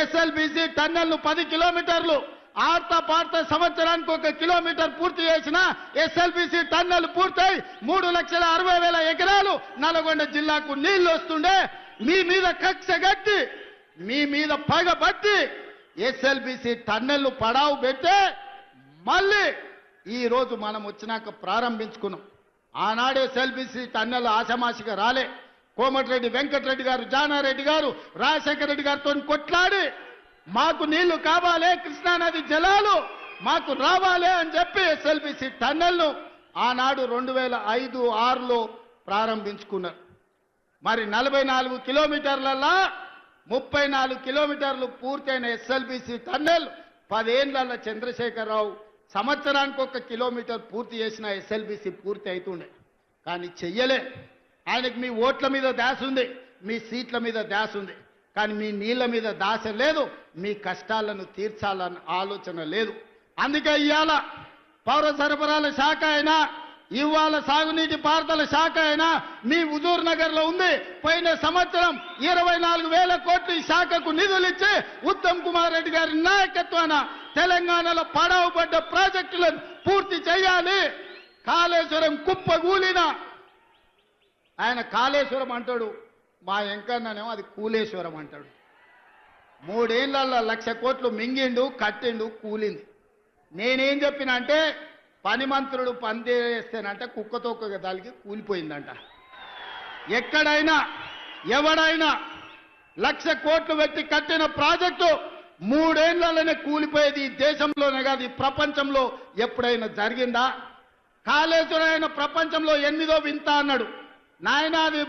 SLBC టన్నెల్ను 10 కిలోమీటర్లు ఆర్తా పార్తా సంవత్సరానికి 1 kilometre పూర్తి చేసిన ఎస్ఎల్బిసి టన్నెల్ పూర్తయి 3,60,000 ఎకరాలు నల్గొండ జిల్లాకు నీళ్లు వస్తుండే మీ మీద కక్ష గట్టి మీ మీద పగబట్టి ఎస్ఎల్బిసి టన్నెల్ పడావు పెట్టే మళ్ళీ ఈ రోజు మనం వచ్చినాక ప్రారంభించుకున్నాం. ఆనాడు ఎస్ఎల్బిసి టన్నెల్ ఆషమాషిగా రాలే. కోమటిరెడ్డి వెంకటరెడ్డి గారు, జానారెడ్డి గారు, రాజశేఖర రెడ్డి గారితో కొట్లాడి మాకు నీళ్లు కావాలి, కృష్ణానది జలాలు మాకు రావాలి అని చెప్పి ఎస్ఎల్బిసి టన్నెల్ను ఆనాడు 2005-6లో ప్రారంభించుకున్నారు. మరి 44 కిలోమీటర్లలో 34 కిలోమీటర్లు పూర్తయిన ఎస్ఎల్బిసి టన్నెల్ 10 ఏళ్లలో చంద్రశేఖరరావు సంవత్సరానికి 1 కిలోమీటర్ పూర్తి చేసిన ఎస్ఎల్బిసి పూర్తి అవుతుండే. కానీ చెయ్యలే. ఆయనకి మీ ఓట్ల మీద దాస ఉంది, మీ సీట్ల మీద దాస ఉంది, కానీ మీ నీళ్ల మీద దాస లేదు, మీ కష్టాలను తీర్చాలన్న ఆలోచన లేదు. అందుకే ఇవాళ పౌర సరఫరాల శాఖ అయినా, ఇవాళ సాగునీటి పారుదల శాఖ అయినా మీ హుజూర్ నగర్ లో ఉంది. పోయిన సంవత్సరం 24,000 కోట్లు ఈ శాఖకు నిధులు ఇచ్చి ఉత్తమ్ కుమార్ రెడ్డి గారి నాయకత్వాన తెలంగాణలో పడవబడ్డ ప్రాజెక్టులను పూర్తి చేయాలి. కాళేశ్వరం కుప్పగూలిన ఆయన కాళేశ్వరం అంటాడు, మా ఎంకన్ననేమో అది కూలేశ్వరం అంటాడు. 3 ఏళ్లలో 1,00,000 కోట్లు మింగిండు, కట్టిండు, కూలింది. నేనేం చెప్పినా అంటే పని మంత్రుడు పందేస్తేనంటే కుక్కతో దానికి కూలిపోయిందంట. ఎక్కడైనా ఎవడైనా 1,00,000 కోట్లు పెట్టి కట్టిన ప్రాజెక్టు 3 ఏళ్లలోనే కూలిపోయేది. ఈ దేశంలోనే కాదు, ఈ ప్రపంచంలో ఎప్పుడైనా జరిగిందా? కాళేశ్వరం ప్రపంచంలో 8వ వింత అన్నాడు. నాయన అది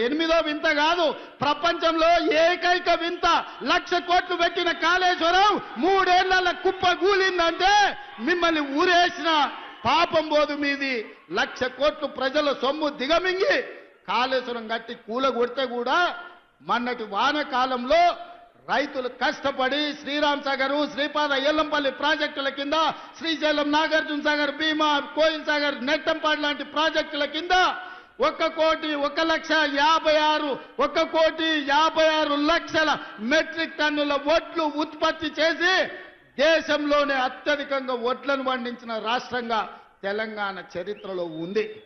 8వ వింత కాదు, ప్రపంచంలో ఏకైక వింత. 1,00,000 కోట్లు పెట్టిన కాళేశ్వరం 3 ఏళ్ల కుప్ప కూలిందంటే మిమ్మల్ని ఊరేసిన పాపం పోదు మీది. 1,00,000 కోట్లు ప్రజల సొమ్ము దిగమింగి కాళేశ్వరం కట్టి కూలగొడితే కూడా మొన్నటి వానకాలంలో రైతులు కష్టపడి శ్రీరామ్ సాగర్, శ్రీపాద ఎల్లంపల్లి ప్రాజెక్టుల కింద, శ్రీశైలం నాగార్జున సాగర్, భీమా, కోయిల్ సాగర్, నెట్టంపాడు లాంటి ప్రాజెక్టుల కింద 1,56,00,000 మెట్రిక్ టన్నుల వడ్లు ఉత్పత్తి చేసి దేశంలోనే అత్యధికంగా వడ్లను పండించిన రాష్ట్రంగా తెలంగాణ చరిత్రలో ఉంది.